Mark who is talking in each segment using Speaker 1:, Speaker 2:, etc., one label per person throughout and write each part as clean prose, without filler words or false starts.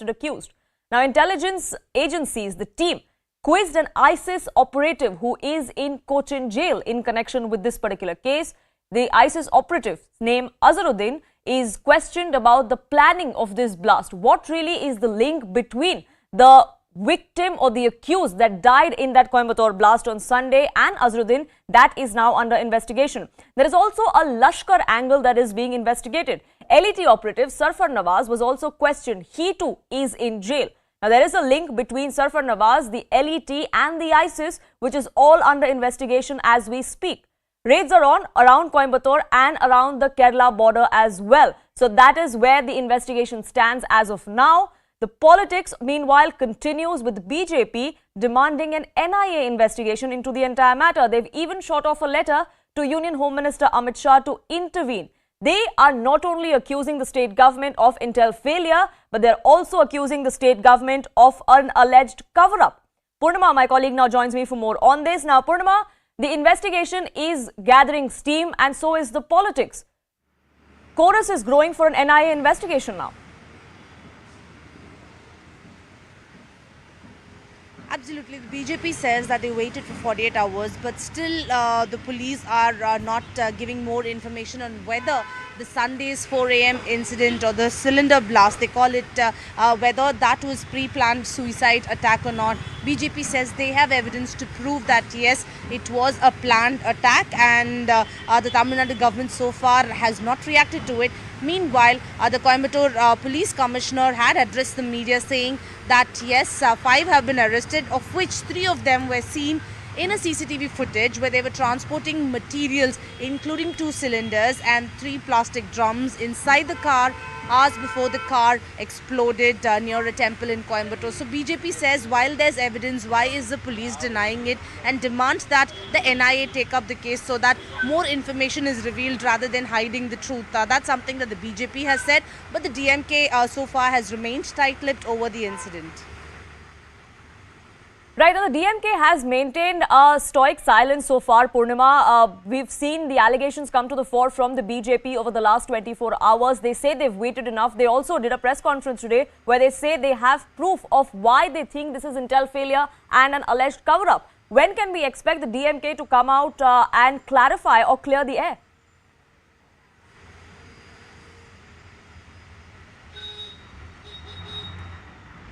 Speaker 1: accused. Now, intelligence agencies, the team, quizzed an ISIS operative who is in Cochin jail in connection with this particular case. The ISIS operative's name, Azharuddin, is questioned about the planning of this blast. What really is the link between the victim or the accused that died in that Coimbatore blast on Sunday and Azharuddin? That is now under investigation. There is also a Lashkar angle that is being investigated. LET operative Sarfar Nawaz was also questioned. He too is in jail. Now, there is a link between Sarfar Nawaz, the LET and the ISIS, which is all under investigation as we speak. Raids are on around Coimbatore and around the Kerala border as well. So that is where the investigation stands as of now. The politics, meanwhile, continues with BJP demanding an NIA investigation into the entire matter. They've even shot off a letter to Union Home Minister Amit Shah to intervene. They are not only accusing the state government of intel failure, but they're also accusing the state government of an alleged cover-up. Purnima, my colleague, now joins me for more on this. Now, Purnima, the investigation is gathering steam and so is the politics. Chorus is growing for an NIA investigation now.
Speaker 2: Absolutely. The BJP says that they waited for 48 hours, but still the police are not giving more information on whether the Sunday's 4 a.m. incident or the cylinder blast, they call it, whether that was pre-planned suicide attack or not. BJP says they have evidence to prove that yes, it was a planned attack, and the Tamil Nadu government so far has not reacted to it. Meanwhile, the Coimbatore police commissioner had addressed the media saying that yes, 5 have been arrested, of which 3 of them were seen in a CCTV footage where they were transporting materials including 2 cylinders and 3 plastic drums inside the car hours before the car exploded near a temple in Coimbatore. So BJP says while there's evidence, why is the police denying it, and demands that the NIA take up the case so that more information is revealed rather than hiding the truth. That's something that the BJP has said, but the DMK so far has remained tight-lipped over the incident.
Speaker 1: Right, now the DMK has maintained a stoic silence so far, Purnima. We've seen the allegations come to the fore from the BJP over the last 24 hours. They say they've waited enough. They also did a press conference today where they say they have proof of why they think this is intel failure and an alleged cover-up. When can we expect the DMK to come out and clarify or clear the air?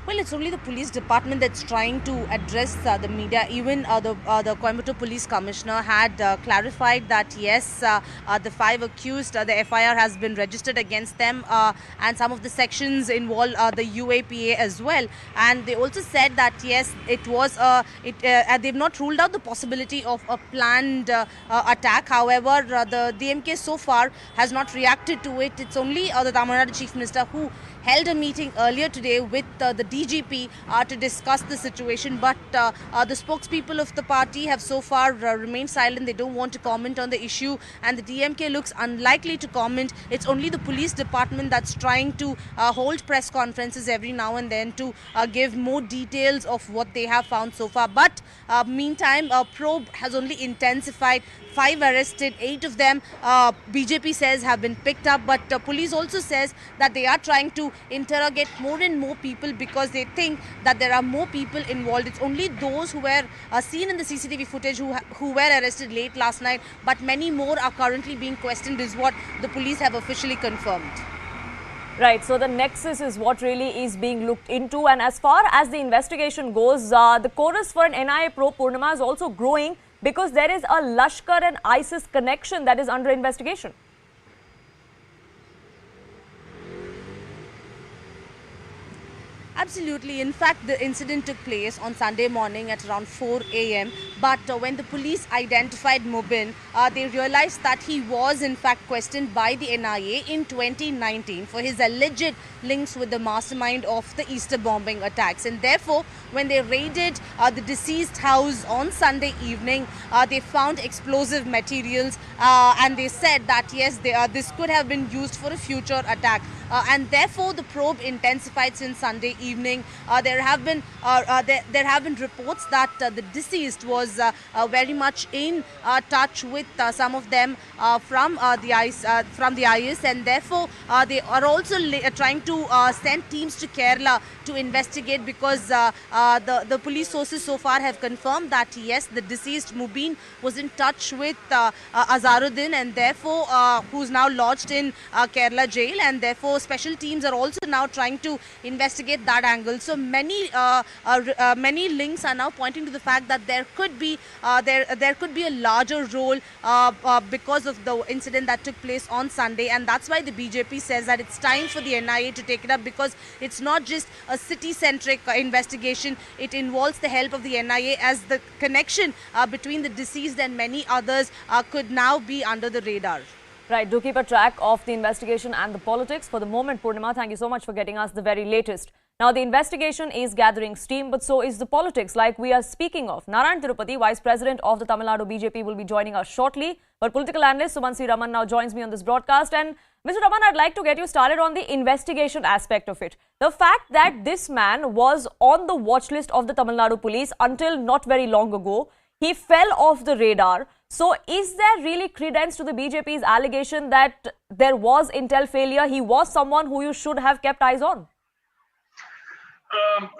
Speaker 2: Well, it's only the police department that's trying to address the media. Even the Coimbatore police commissioner had clarified that yes, the 5 accused, the FIR has been registered against them, and some of the sections involve the UAPA as well. And they also said that yes, it was they've not ruled out the possibility of a planned attack. However, the DMK so far has not reacted to it. It's only the Tamil Nadu Chief Minister who held a meeting earlier today with the DGP to discuss the situation, but the spokespeople of the party have so far remained silent. They don't want to comment on the issue, and the DMK looks unlikely to comment. It's only the police department that's trying to hold press conferences every now and then to give more details of what they have found so far. But meantime, probe has only intensified. 5 arrested, 8 of them BJP says have been picked up, but police also says that they are trying to interrogate more and more people because they think that there are more people involved. It's only those who were seen in the CCTV footage who were arrested late last night, but many more are currently being questioned, is what the police have officially confirmed.
Speaker 1: Right, so the nexus is what really is being looked into, and as far as the investigation goes, the chorus for an NIA probe, Purnima, is also growing because there is a Lashkar and ISIS connection that is under investigation.
Speaker 2: Absolutely. In fact, the incident took place on Sunday morning at around 4 a.m. But when the police identified Mubin, they realized that he was in fact questioned by the NIA in 2019 for his alleged links with the mastermind of the Easter bombing attacks. And therefore, when they raided the deceased house on Sunday evening, they found explosive materials and they said that yes, this could have been used for a future attack. And therefore, the probe intensified since Sunday evening. There have been reports that the deceased was very much in touch with some of them from the IS, and therefore they are also trying to to send teams to Kerala to investigate, because the police sources so far have confirmed that yes, the deceased Mubin was in touch with Azharuddin, and therefore who's now lodged in Kerala jail, and therefore special teams are also now trying to investigate that angle. So many links are now pointing to the fact that there could be a larger role because of the incident that took place on Sunday, and that's why the BJP says that it's time for the NIA to take it up, because it's not just a city-centric investigation. It involves the help of the NIA, as the connection between the deceased and many others could now be under the radar.
Speaker 1: Right, do keep a track of the investigation and the politics. For the moment, Purnima, thank you so much for getting us the very latest. Now, the investigation is gathering steam, but so is the politics, like we are speaking of. Narayan Tirupati, Vice President of the Tamil Nadu BJP, will be joining us shortly. But political analyst Sumansi Raman now joins me on this broadcast. And Mr. Raman, I'd like to get you started on the investigation aspect of it. The fact that this man was on the watch list of the Tamil Nadu police until not very long ago, he fell off the radar. So is there really credence to the BJP's allegation that there was intel failure? He was someone who you should have kept eyes on.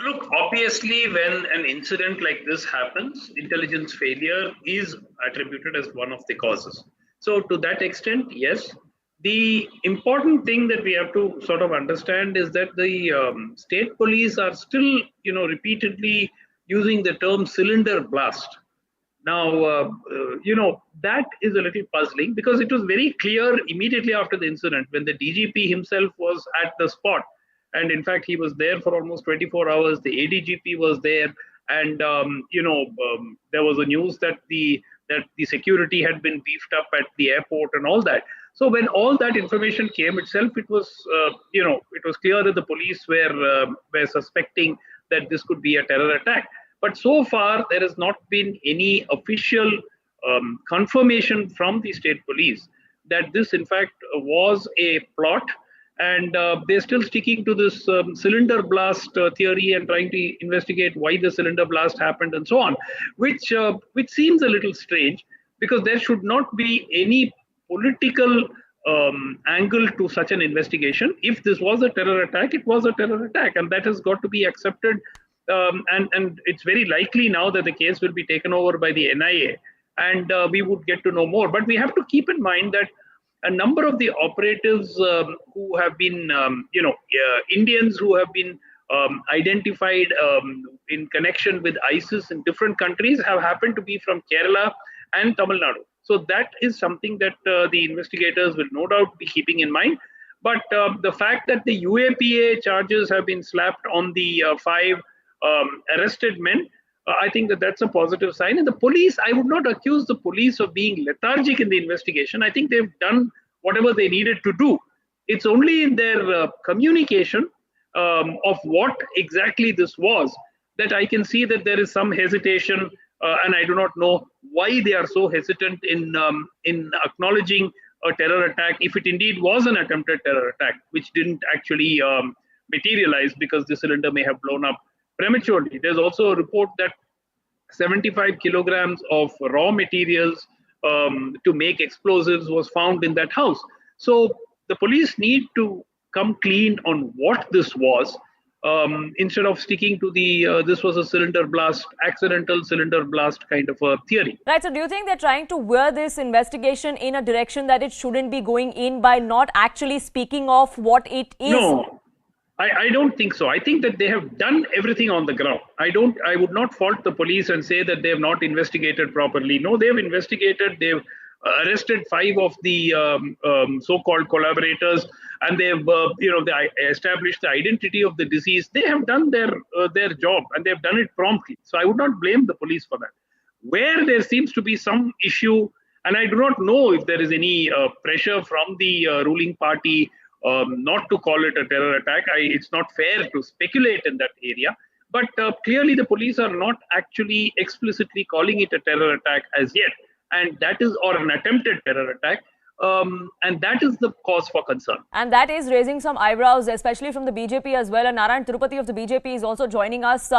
Speaker 3: Look, obviously, when an incident like this happens, intelligence failure is attributed as one of the causes. So to that extent, yes. The important thing that we have to sort of understand is that the state police are still, repeatedly using the term cylinder blast. Now, that is a little puzzling, because it was very clear immediately after the incident when the DGP himself was at the spot. And in fact, he was there for almost 24 hours. The ADGP was there. And, there was a news that the security had been beefed up at the airport and all that. So when all that information came itself, it was, it was clear that the police were suspecting that this could be a terror attack. But so far, there has not been any official confirmation from the state police that this, in fact, was a plot. And they're still sticking to this cylinder blast theory and trying to investigate why the cylinder blast happened and so on, which seems a little strange, because there should not be any political angle to such an investigation. If this was a terror attack, it was a terror attack, and that has got to be accepted. And it's very likely now that the case will be taken over by the NIA, and we would get to know more. But we have to keep in mind that a number of the operatives who have been, Indians who have been identified in connection with ISIS in different countries have happened to be from Kerala and Tamil Nadu. So that is something that the investigators will no doubt be keeping in mind. But the fact that the UAPA charges have been slapped on the 5 arrested men, I think that that's a positive sign. And the police, I would not accuse the police of being lethargic in the investigation. I think they've done whatever they needed to do. It's only in their communication of what exactly this was that I can see that there is some hesitation, and I do not know why they are so hesitant in acknowledging a terror attack, if it indeed was an attempted terror attack, which didn't actually materialize because the cylinder may have blown up prematurely. There's also a report that 75 kilograms of raw materials to make explosives was found in that house. So the police need to come clean on what this was, instead of sticking to the this was a cylinder blast, accidental cylinder blast kind of a theory.
Speaker 1: Right. So do you think they're trying to wear this investigation in a direction that it shouldn't be going in by not actually speaking of what it is?
Speaker 3: No. I don't think so. I think that they have done everything on the ground. I would not fault the police and say that they have not investigated properly. No, they have investigated. They've arrested 5 of the so-called collaborators, and they've they established the identity of the deceased. They have done their job, and they've done it promptly. So I would not blame the police for that. Where there seems to be some issue, and I do not know if there is any pressure from the ruling party not to call it a terror attack. It's not fair to speculate in that area. But clearly the police are not actually explicitly calling it a terror attack as yet. And that is, or an attempted terror attack. And that is the cause for concern.
Speaker 1: And that is raising some eyebrows, especially from the BJP as well. And Narayan Tirupati of the BJP is also joining us.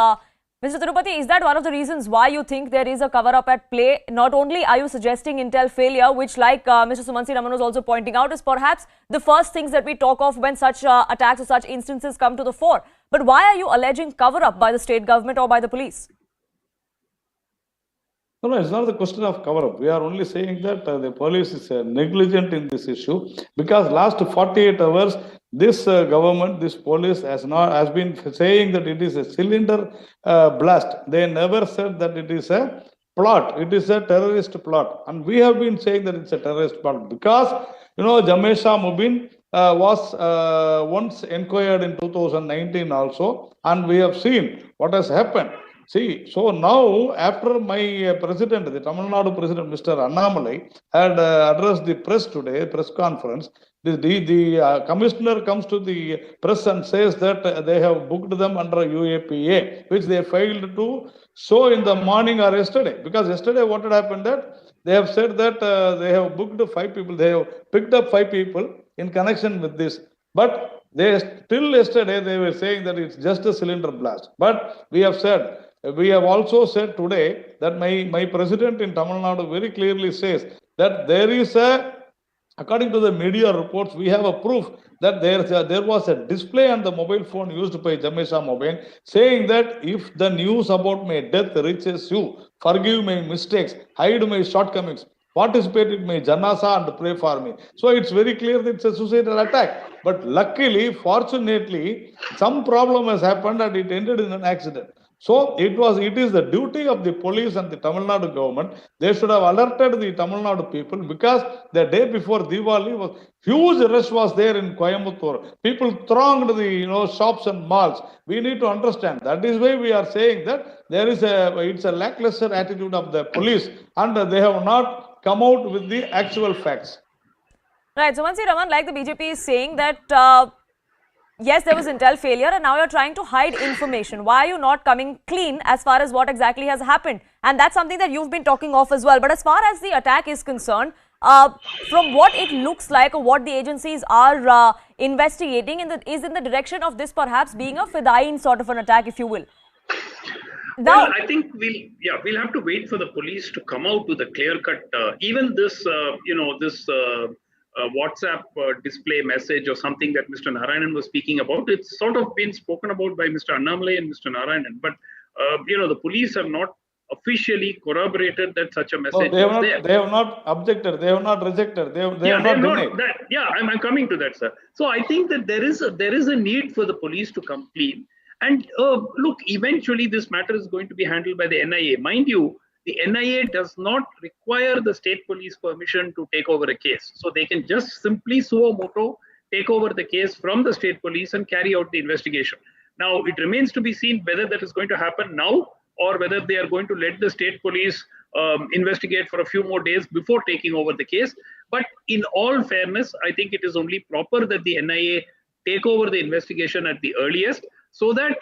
Speaker 1: Mr. Tirupati, is that one of the reasons why you think there is a cover-up at play? Not only are you suggesting intel failure, which like Mr. Sumansi Raman was also pointing out, is perhaps the first things that we talk of when such attacks or such instances come to the fore. But why are you alleging cover-up by the state government or by the police?
Speaker 4: No, it's not the question of cover-up. We are only saying that the police is negligent in this issue because last 48 hours, this government, this police has been saying that it is a cylinder blast. They never said that it is a plot. It is a terrorist plot, and we have been saying that it's a terrorist plot because Jamesha Mubin was once inquired in 2019 also, and we have seen what has happened. See, so now after my president, the Tamil Nadu president, Mr. Annamalai, had addressed the press today, press conference, the commissioner comes to the press and says that they have booked them under UAPA, which they failed to show in the morning or yesterday. Because yesterday what had happened that they have said that they have booked 5 people, they have picked up 5 people in connection with this. But till yesterday they were saying that it's just a cylinder blast. But we have also said today that my president in Tamil Nadu very clearly says that there is according to the media reports, we have a proof that there was a display on the mobile phone used by Jamesha Mobin saying that if the news about my death reaches you, forgive my mistakes, hide my shortcomings, participate in my janasa and pray for me. So it's very clear that it's a suicidal attack. But luckily, fortunately, some problem has happened and it ended in an accident. So it is the duty of the police and the Tamil Nadu government. They should have alerted the Tamil Nadu people because the day before Diwali was huge rush was there in Coimbatore. People thronged the shops and malls. We need to understand. That is why we are saying that it's a lackluster attitude of the police and they have not come out with the actual facts.
Speaker 1: Right. So, Sumansi Raman, like the BJP is saying that yes, there was intel failure and now you're trying to hide information. Why are you not coming clean as far as what exactly has happened? And that's something that you've been talking of as well. But as far as the attack is concerned, from what it looks like or what the agencies are investigating is in the direction of this perhaps being a Fedayeen sort of an attack, if you will.
Speaker 3: Now, well, I think we'll have to wait for the police to come out with a clear-cut. Even this, WhatsApp display message or something that Mr. Narayanan was speaking about, it's sort of been spoken about by Mr. Annamalai and Mr. Narayanan. But the police have not officially corroborated that such a message was there.
Speaker 4: They have not objected. They have not rejected. They have not denied.
Speaker 3: I'm coming to that, sir. So I think that there is a need for the police to come clean. And look, eventually this matter is going to be handled by the NIA. Mind you, the NIA does not require the state police permission to take over a case. So they can just simply suo moto, take over the case from the state police and carry out the investigation. Now, it remains to be seen whether that is going to happen now or whether they are going to let the state police investigate for a few more days before taking over the case. But in all fairness, I think it is only proper that the NIA take over the investigation at the earliest so that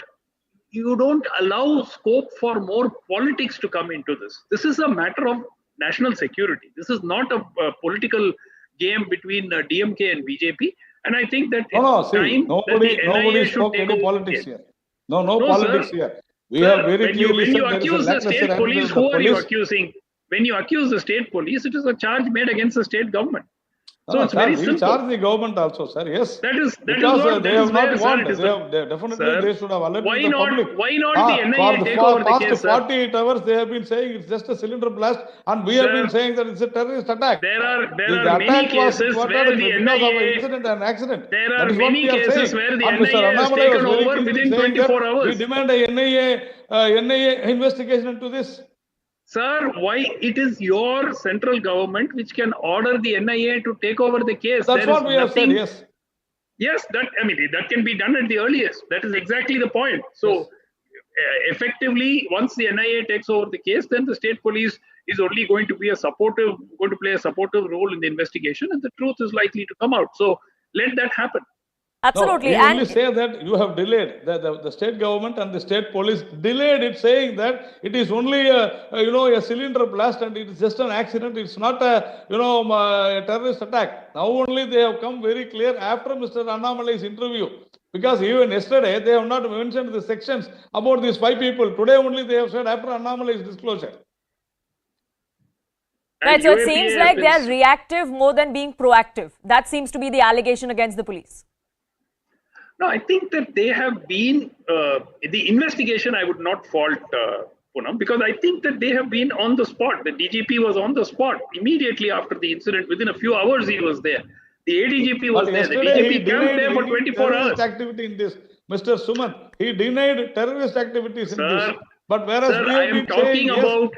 Speaker 3: you don't allow scope for more politics to come into this. This is a matter of national security. This is not a political game between DMK and BJP. And I think that
Speaker 4: nobody spoke any politics here. No politics here. We have very clearly said there is a lackluster attitude of the police.
Speaker 3: When you accuse the state police, it is a charge made against the state government. So it's very simple.
Speaker 4: We charge the government also, sir. Yes.
Speaker 3: Because
Speaker 4: they have not warned. They should have alerted the public.
Speaker 3: Why not the NIA take over the case,
Speaker 4: sir? 48 hours, they have been saying it's just a cylinder blast, and we have been saying that it's a terrorist attack.
Speaker 3: There are many cases where the NIA
Speaker 4: incident and accident.
Speaker 3: There are many cases where the NIA has taken over within 24 hours.
Speaker 4: We demand a NIA investigation into this.
Speaker 3: Sir, why it is your central government which can order the NIA to take over the case?
Speaker 4: That's what we have said, yes.
Speaker 3: Yes, that can be done at the earliest. That is exactly the point. So, effectively, once the NIA takes over the case, then the state police is only going to play a supportive role in the investigation, and the truth is likely to come out. So, let that happen.
Speaker 1: Absolutely.
Speaker 4: No, we only say that you have delayed. The state government and the state police delayed it, saying that it is only a cylinder blast and it is just an accident. It's not a terrorist attack. Now only they have come very clear after Mr. Annamalai's interview, Because even yesterday, they have not mentioned the sections about these 5 people. Today only they have said after anomalous disclosure.
Speaker 1: Right, so it
Speaker 3: UAPA
Speaker 1: seems
Speaker 3: has
Speaker 1: like
Speaker 3: been
Speaker 1: they are reactive more than being proactive. That seems to be the allegation against the police.
Speaker 3: No, I think that they have been, the investigation I would not fault Poonam, because I think that they have been on the spot. The DGP was on the spot immediately after the incident. Within a few hours, he was there. The ADGP was
Speaker 4: But
Speaker 3: there. The
Speaker 4: yesterday he
Speaker 3: DGP camped
Speaker 4: denied
Speaker 3: there for
Speaker 4: any
Speaker 3: 24
Speaker 4: terrorist
Speaker 3: hours.
Speaker 4: activity in this. Mr. Sumant, he denied terrorist activities in this.
Speaker 3: Sir,
Speaker 4: But whereas we
Speaker 3: I
Speaker 4: have
Speaker 3: am
Speaker 4: been saying,
Speaker 3: talking
Speaker 4: yes,
Speaker 3: about,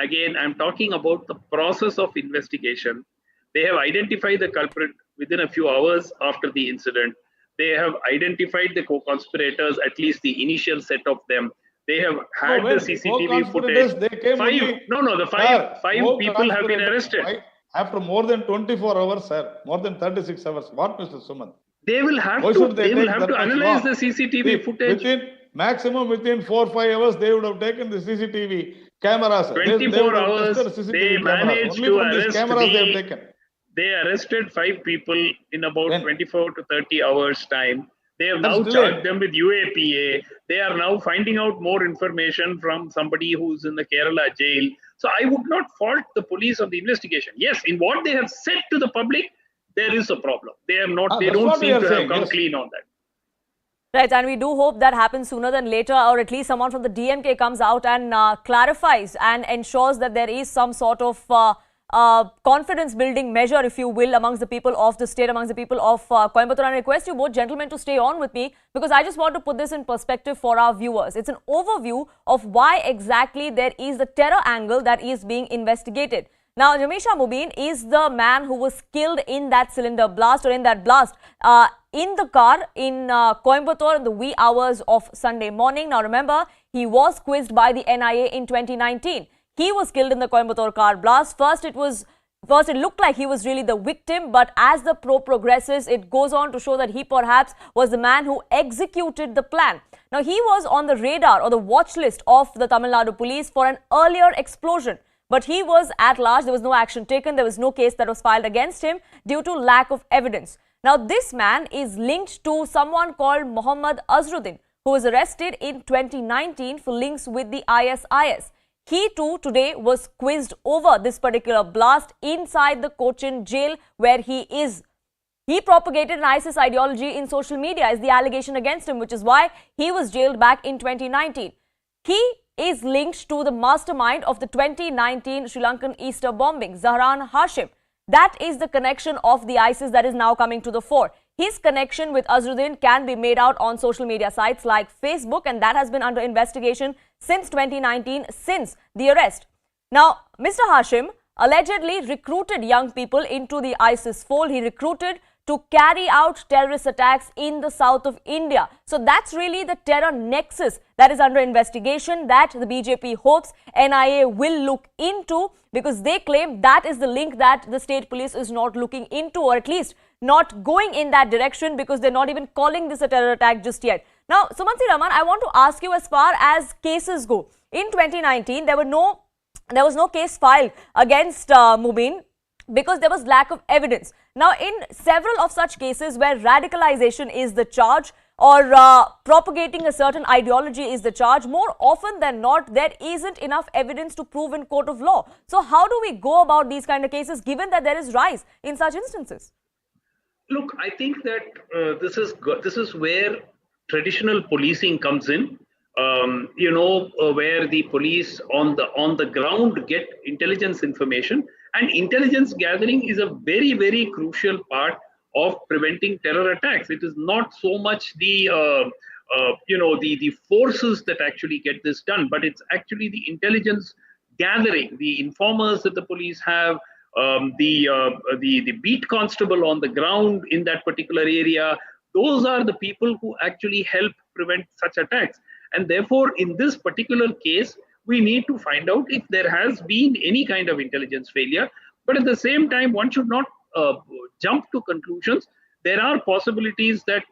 Speaker 3: again, I'm talking about the process of investigation. They have identified the culprit within a few hours after the incident. They have identified the co-conspirators, at least the initial set of them. They have had the CCTV footage.
Speaker 4: They came
Speaker 3: The five people have been arrested.
Speaker 4: After more than 24 hours, sir, more than 36 hours. What, Mr. Sumant?
Speaker 3: They will have to analyze the CCTV footage.
Speaker 4: Within 4 or 5 hours, they would have taken the CCTV cameras.
Speaker 3: 24 hours, they managed to arrest They arrested 5 people in about 24 to 30 hours time. They have now charged them with UAPA. They are now finding out more information from somebody who's in the Kerala jail. So I would not fault the police on the investigation. Yes, in what they have said to the public, there is a problem. They have not. They don't seem to have come clean on that.
Speaker 1: Right, and we do hope that happens sooner than later, or at least someone from the DMK comes out and clarifies and ensures that there is some sort of confidence-building measure, if you will, amongst the people of the state, amongst the people of Coimbatore. And I request you both gentlemen to stay on with me, because I just want to put this in perspective for our viewers. It's an overview of why exactly there is the terror angle that is being investigated. Now, Jamisha Mubin is the man who was killed in that cylinder blast, or in that blast in the car in Coimbatore in the wee hours of Sunday morning. Now, remember, he was quizzed by the NIA in 2019. He was killed in the Coimbatore car blast. First, it looked like he was really the victim, but as the probe progresses, it goes on to show that he perhaps was the man who executed the plan. Now, he was on the radar or the watch list of the Tamil Nadu police for an earlier explosion. But he was at large. There was no action taken. There was no case that was filed against him due to lack of evidence. Now, this man is linked to someone called Mohammad Azharuddin, who was arrested in 2019 for links with the ISIS. He too today was quizzed over this particular blast inside the Cochin jail where he is. He propagated an ISIS ideology in social media is the allegation against him, which is why he was jailed back in 2019. He is linked to the mastermind of the 2019 Sri Lankan Easter bombing, Zahran Hashim. That is the connection of the ISIS that is now coming to the fore. His connection with Azharuddin can be made out on social media sites like Facebook, and that has been under investigation since 2019, since the arrest. Now, Mr. Hashim allegedly recruited young people into the ISIS fold. He recruited to carry out terrorist attacks in the south of India. So that's really the terror nexus that is under investigation that the BJP hopes NIA will look into, because they claim that is the link that the state police is not looking into, or at least not going in that direction, because they're not even calling this a terror attack just yet. Now, Sumansi Raman, I want to ask you, as far as cases go, in 2019, there was no case filed against Mubin because there was lack of evidence. Now, in several of such cases where radicalization is the charge, or propagating a certain ideology is the charge, more often than not, there isn't enough evidence to prove in court of law. So how do we go about these kind of cases, given that there is rise in such instances?
Speaker 3: Look, I think that this is where traditional policing comes in. Where the police on the ground get intelligence information, and intelligence gathering is a very, very crucial part of preventing terror attacks. It is not so much the forces that actually get this done, but it's actually the intelligence gathering, the informers that the police have, the beat constable on the ground in that particular area. Those are the people who actually help prevent such attacks. And therefore, in this particular case, we need to find out if there has been any kind of intelligence failure. But at the same time, one should not jump to conclusions. There are possibilities that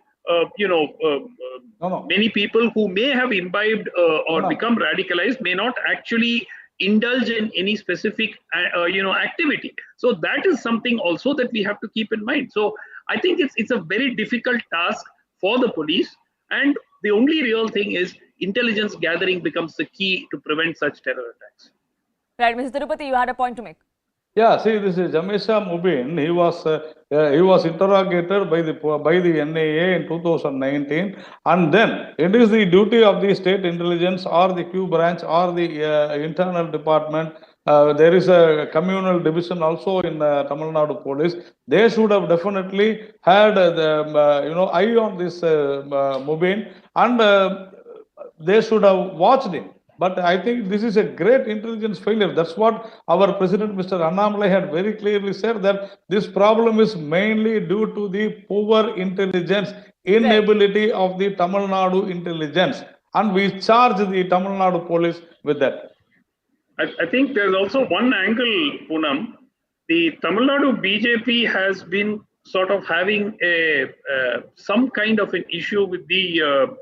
Speaker 3: many people who may have imbibed or become radicalized may not actually indulge in any specific activity. So that is something also that we have to keep in mind. So I think it's a very difficult task for the police. And the only real thing is intelligence gathering becomes the key to prevent such terror attacks.
Speaker 1: Right, Mr. Tirupati, you had a point to make.
Speaker 4: Yeah, see, this is Jamesha Mubin. He was interrogated by the NIA in 2019, and then it is the duty of the state intelligence or the Q branch or the internal department. There is a communal division also in Tamil Nadu police. They should have definitely had eye on this Mubin, and they should have watched him. But I think this is a great intelligence failure. That's what our President, Mr. Annamalai, had very clearly said, that this problem is mainly due to the poor intelligence, inability of the Tamil Nadu intelligence. And we charge the Tamil Nadu police with that.
Speaker 3: I think there's also one angle, Poonam. The Tamil Nadu BJP has been sort of having some kind of an issue with the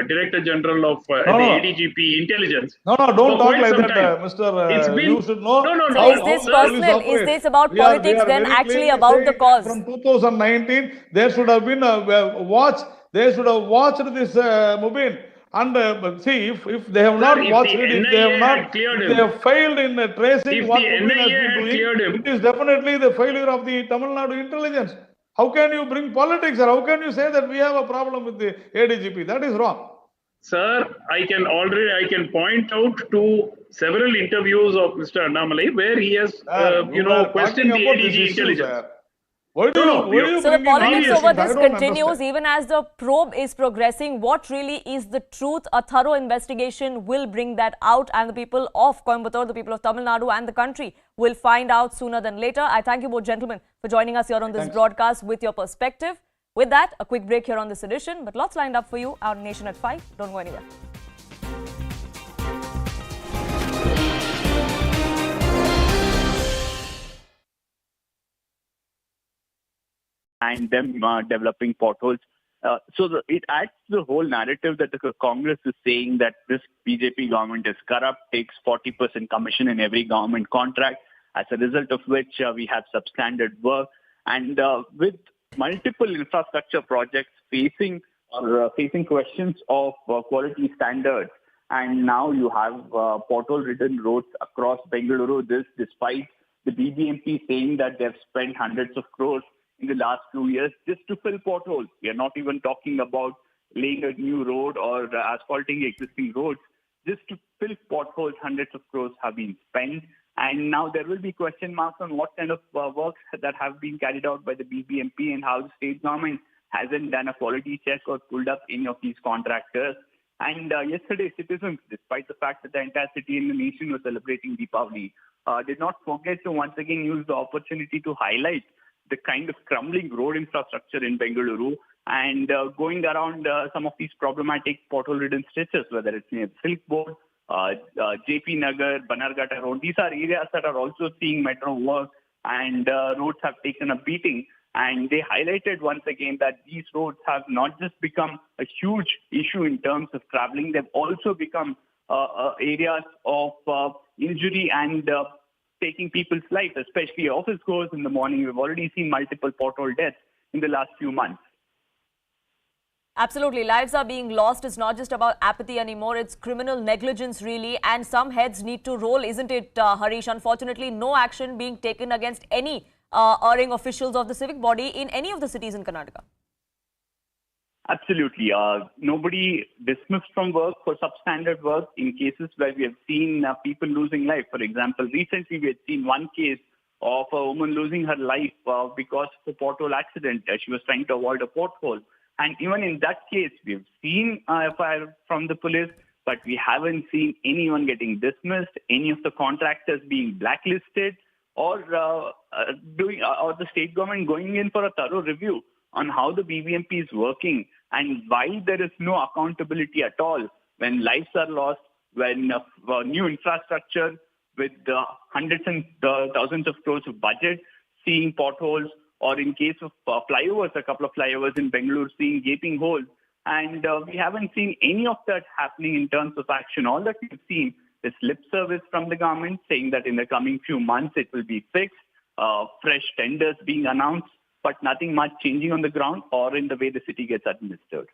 Speaker 3: Director General of the ADGP Intelligence.
Speaker 4: No, don't talk like that, Mr. You should know.
Speaker 1: So is this personal? Is this about politics then actually about the cause?
Speaker 4: From 2019, there should have been a watch. They should have watched this Mubin. And see, if they have not watched it, if they have failed in tracing what Mubin has been doing, it is definitely the failure of the Tamil Nadu intelligence. How can you bring politics, or how can you say that we have a problem with the ADGP? That is wrong.
Speaker 3: Sir, I can point out to several interviews of Mr. Annamalai where he has, questioned the ADG intelligence.
Speaker 4: So
Speaker 1: the politics over this continues even as the probe is progressing. What really is the truth? A thorough investigation will bring that out, and the people of Coimbatore, the people of Tamil Nadu and the country will find out sooner than later. I thank you both gentlemen for joining us here on this broadcast with your perspective. With that, a quick break here on this edition, but lots lined up for you on Nation at 5. Don't go anywhere.
Speaker 5: And them developing potholes. It adds to the whole narrative that the Congress is saying that this BJP government is corrupt, takes 40% commission in every government contract, as a result of which we have substandard work. And with multiple infrastructure projects facing questions of quality standards, and now you have pothole-ridden roads across Bengaluru, this despite the BBMP saying that they've spent hundreds of crores in the last few years just to fill potholes. We are not even talking about laying a new road or asphalting existing roads. Just to fill potholes, hundreds of crores have been spent. And now there will be question marks on what kind of works that have been carried out by the BBMP and how the state government hasn't done a quality check or pulled up any of these contractors. And yesterday, citizens, despite the fact that the entire city and the nation was celebrating Diwali, did not forget to once again use the opportunity to highlight the kind of crumbling road infrastructure in Bengaluru and going around some of these problematic pothole-ridden stretches, whether it's near Silk Board, JP Nagar, Banargata Road. These are areas that are also seeing metro work, and roads have taken a beating. And they highlighted once again that these roads have not just become a huge issue in terms of traveling, they've also become areas of injury and taking people's lives, especially office goers in the morning. We've already seen multiple pothole deaths in the last few months.
Speaker 1: Absolutely. Lives are being lost. It's not just about apathy anymore. It's criminal negligence, really. And some heads need to roll, isn't it, Harish? Unfortunately, no action being taken against any erring officials of the civic body in any of the cities in Karnataka.
Speaker 5: Absolutely. Nobody dismissed from work for substandard work in cases where we have seen people losing life. For example, recently we had seen one case of a woman losing her life because of a pothole accident. She was trying to avoid a pothole. And even in that case, we've seen FIR from the police, but we haven't seen anyone getting dismissed, any of the contractors being blacklisted, or the state government going in for a thorough review on how the BBMP is working and why there is no accountability at all when lives are lost, when new infrastructure with hundreds and thousands of crores of budget seeing potholes, or in case of flyovers, a couple of flyovers in Bengaluru seeing gaping holes. And we haven't seen any of that happening in terms of action. All that we've seen is lip service from the government saying that in the coming few months it will be fixed, fresh tenders being announced, but nothing much changing on the ground or in the way the city gets administered.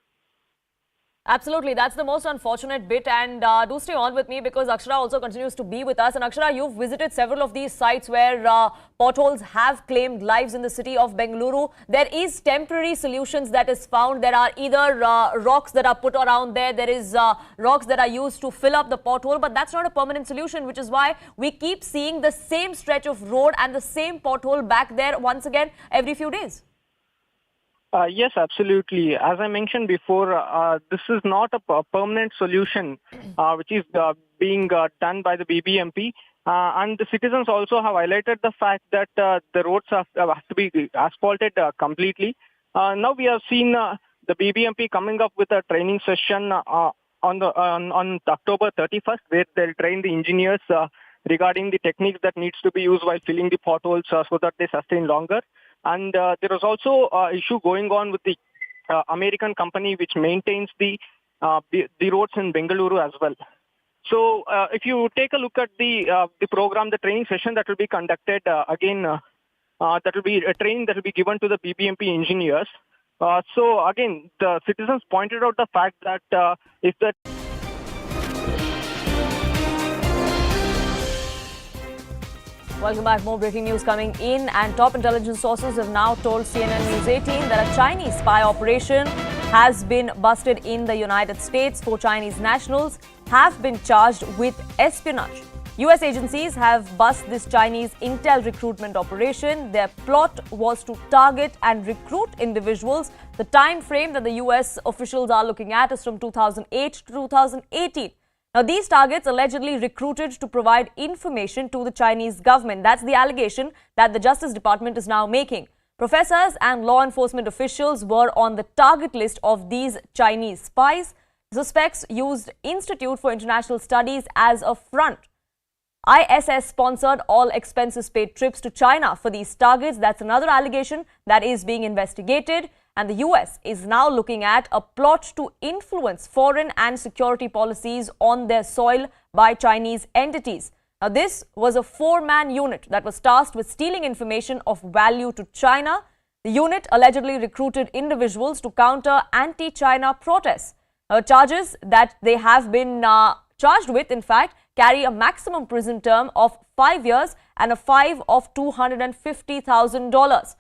Speaker 1: Absolutely. That's the most unfortunate bit. And do stay on with me because Akshara also continues to be with us. And Akshara, you've visited several of these sites where potholes have claimed lives in the city of Bengaluru. There is temporary solutions that is found. There are either rocks that are put around there. There is rocks that are used to fill up the pothole. But that's not a permanent solution, which is why we keep seeing the same stretch of road and the same pothole back there once again every few days.
Speaker 6: Yes, absolutely. As I mentioned before, this is not a permanent solution which is being done by the BBMP. And the citizens also have highlighted the fact that the roads have to be asphalted completely. Now we have seen the BBMP coming up with a training session on October 31st, where they'll train the engineers regarding the techniques that needs to be used while filling the potholes so that they sustain longer. And there is also an issue going on with the American company which maintains the roads in Bengaluru as well. So if you take a look at the program, the training session that will be conducted that will be a training that will be given to the BBMP engineers. So again, the citizens pointed out the fact that if the
Speaker 1: Welcome back. More breaking news coming in, and top intelligence sources have now told CNN News 18 that a Chinese spy operation has been busted in the United States. 4 Chinese nationals have been charged with espionage. US agencies have bust this Chinese intel recruitment operation. Their plot was to target and recruit individuals. The time frame that the US officials are looking at is from 2008 to 2018. Now, these targets allegedly recruited to provide information to the Chinese government. That's the allegation that the Justice Department is now making. Professors and law enforcement officials were on the target list of these Chinese spies. Suspects used Institute for International Studies as a front. ISS sponsored all expenses paid trips to China for these targets. That's another allegation that is being investigated. And the US is now looking at a plot to influence foreign and security policies on their soil by Chinese entities. Now, this was a 4-man unit that was tasked with stealing information of value to China. The unit allegedly recruited individuals to counter anti-China protests. Charges that they have been charged with, in fact, carry a maximum prison term of 5 years and a fine of $250,000.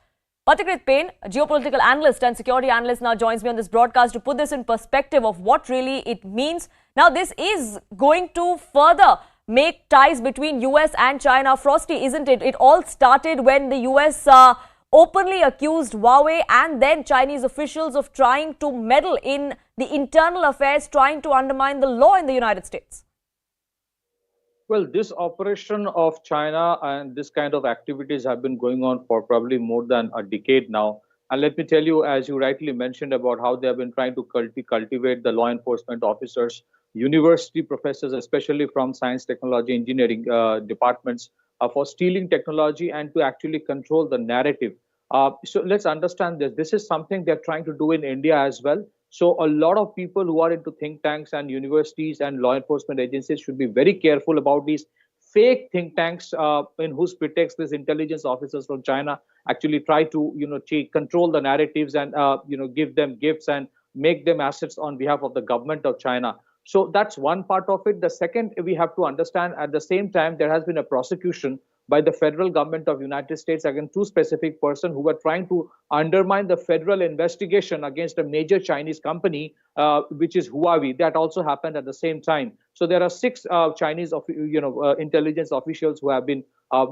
Speaker 1: Pathikrit Payne, a geopolitical analyst and security analyst, now joins me on this broadcast to put this in perspective of what really it means. Now, this is going to further make ties between US and China frosty, isn't it? It all started when the US openly accused Huawei and then Chinese officials of trying to meddle in the internal affairs, trying to undermine the law in the United States.
Speaker 7: Well, this operation of China and this kind of activities have been going on for probably more than a decade now. And let me tell you, as you rightly mentioned about how they have been trying to cultivate the law enforcement officers, university professors, especially from science, technology, engineering departments, for stealing technology and to actually control the narrative. So let's understand this. This is something they're trying to do in India as well. So a lot of people who are into think tanks and universities and law enforcement agencies should be very careful about these fake think tanks in whose pretext these intelligence officers from China actually try to, control the narratives and, give them gifts and make them assets on behalf of the government of China. So that's one part of it. The second, we have to understand at the same time, there has been a prosecution by the federal government of United States against 2 specific persons who were trying to undermine the federal investigation against a major Chinese company, which is Huawei. That also happened at the same time. So there are 6 Chinese, intelligence officials who have been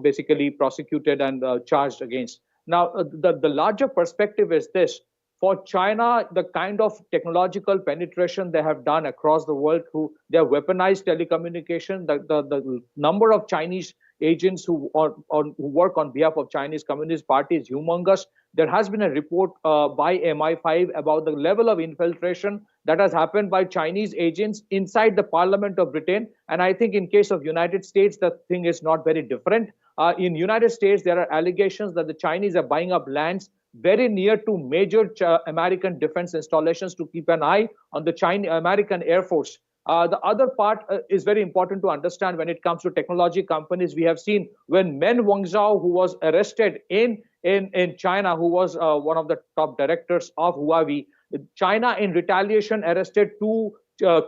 Speaker 7: basically prosecuted and charged against. Now, the larger perspective is this. For China, the kind of technological penetration they have done across the world through their weaponized telecommunication, the number of Chinese agents who work on behalf of Chinese Communist Party is humongous. There has been a report by MI5 about the level of infiltration that has happened by Chinese agents inside the Parliament of Britain. And I think in case of United States, the thing is not very different. In United States, there are allegations that the Chinese are buying up lands very near to major American defense installations to keep an eye on the American Air Force. The other part is very important to understand when it comes to technology companies. We have seen when Meng Wanzhou, who was arrested in in China, who was one of the top directors of Huawei. China, in retaliation, arrested two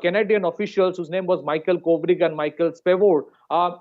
Speaker 7: Canadian officials whose name was Michael Kovrig and Michael Spavor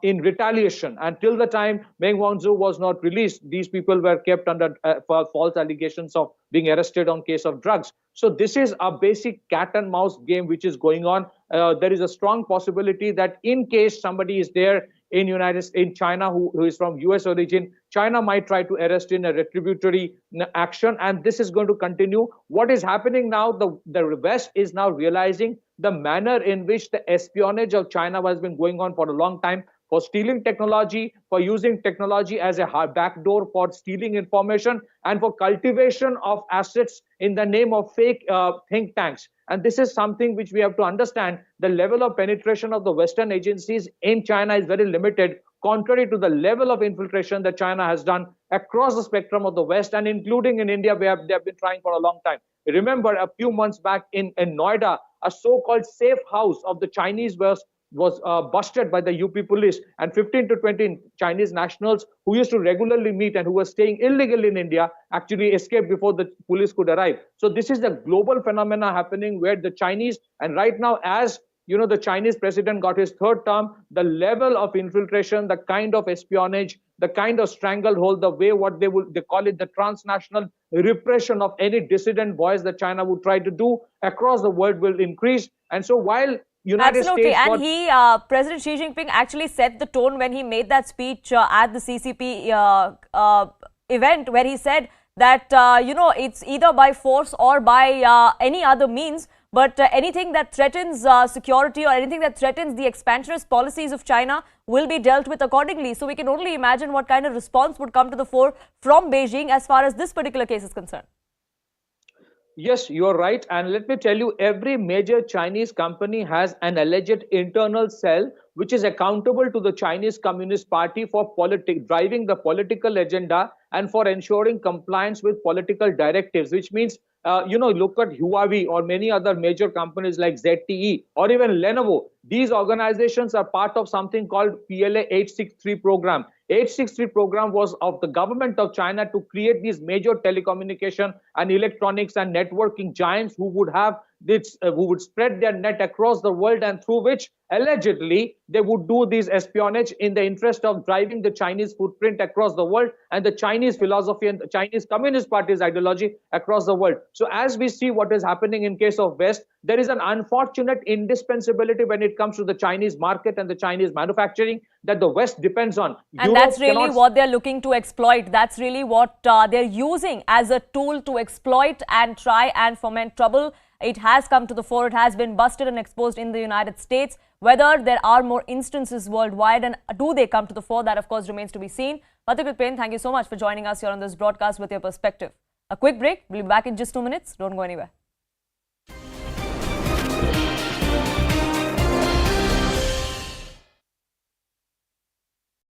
Speaker 7: in retaliation. And till the time Meng Wanzhou was not released, these people were kept under false allegations of being arrested on case of drugs. So this is a basic cat and mouse game which is going on. There is a strong possibility that in case somebody is there in China who is from US origin, China might try to arrest in a retributory action, and this is going to continue. What is happening now, the West is now realizing the manner in which the espionage of China has been going on for a long time, for stealing technology, for using technology as a backdoor for stealing information, and for cultivation of assets in the name of fake think tanks. And this is something which we have to understand. The level of penetration of the Western agencies in China is very limited, contrary to the level of infiltration that China has done across the spectrum of the West, and including in India, where they have been trying for a long time. Remember, a few months back in Noida, a so-called safe house of the Chinese was busted by the UP police, and 15 to 20 Chinese nationals who used to regularly meet and who were staying illegally in India actually escaped before the police could arrive. So this is the global phenomena happening where the Chinese, and right now, as you know, the Chinese president got his third term, the level of infiltration, the kind of espionage, the kind of stranglehold, the way they call it the transnational repression of any dissident voice that China would try to do across the world will increase. And so while United
Speaker 1: Absolutely.
Speaker 7: States
Speaker 1: And President Xi Jinping actually set the tone when he made that speech at the CCP event, where he said that, it's either by force or by any other means, but anything that threatens security or anything that threatens the expansionist policies of China will be dealt with accordingly. So we can only imagine what kind of response would come to the fore from Beijing as far as this particular case is concerned.
Speaker 7: Yes, you're right. And let me tell you, every major Chinese company has an alleged internal cell which is accountable to the Chinese Communist Party for driving the political agenda and for ensuring compliance with political directives, which means, look at Huawei or many other major companies like ZTE or even Lenovo. These organizations are part of something called PLA 863 program. 863 program was of the government of China to create these major telecommunication and electronics and networking giants who would spread their net across the world, and through which allegedly they would do this espionage in the interest of driving the Chinese footprint across the world and the Chinese philosophy and the Chinese Communist Party's ideology across the world. So as we see what is happening in case of West, there is an unfortunate indispensability when it comes to the Chinese market and the Chinese manufacturing that the West depends on.
Speaker 1: And that's really what they're looking to exploit. That's really what they're using as a tool to exploit and try and foment trouble. It has come to the fore. It has been busted and exposed in the United States. Whether there are more instances worldwide and do they come to the fore, that of course remains to be seen. Pathikrit Pain, thank you so much for joining us here on this broadcast with your perspective. A quick break. We'll be back in just 2 minutes. Don't go anywhere.